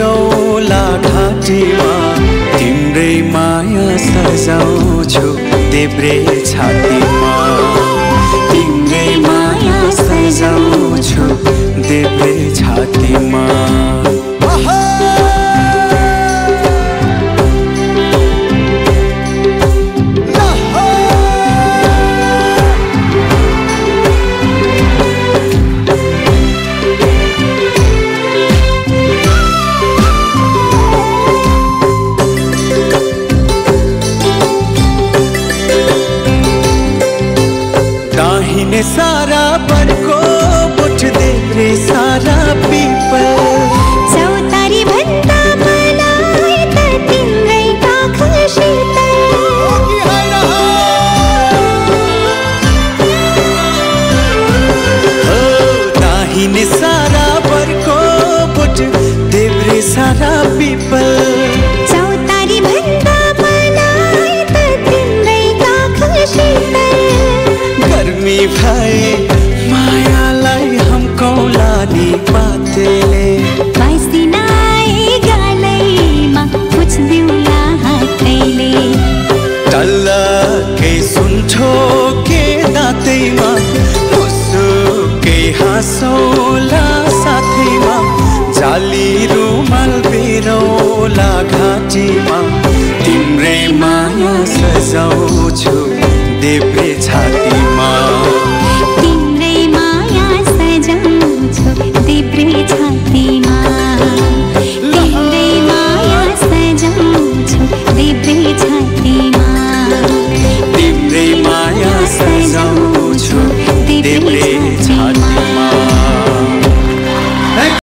बेरौला घाँटीमा तिम्रै माया सजाउँछु देब्रे छातीमा तिम्रै माया सजाउँछु देब्रे छातीमा सारा बरको मुठ देब्रे सारा पीपल चौतारी भन्दा मलाई त तिम्रै काख शीतल दाहिने सारा बरको मुठ देब्रे सारा पीपल चौतारी भन्दा मलाई त तिम्रै काख शीतल गर्मी भए मायालाई हमकौला नि पातेले 22 दिन आए गालैमा पुछ्दिउला हातैले टल्लकै सुन्ठो के दाँतैमा मुसुकै हाँसौला साथैमा जाली रुमाल बेरौला घाँटीमा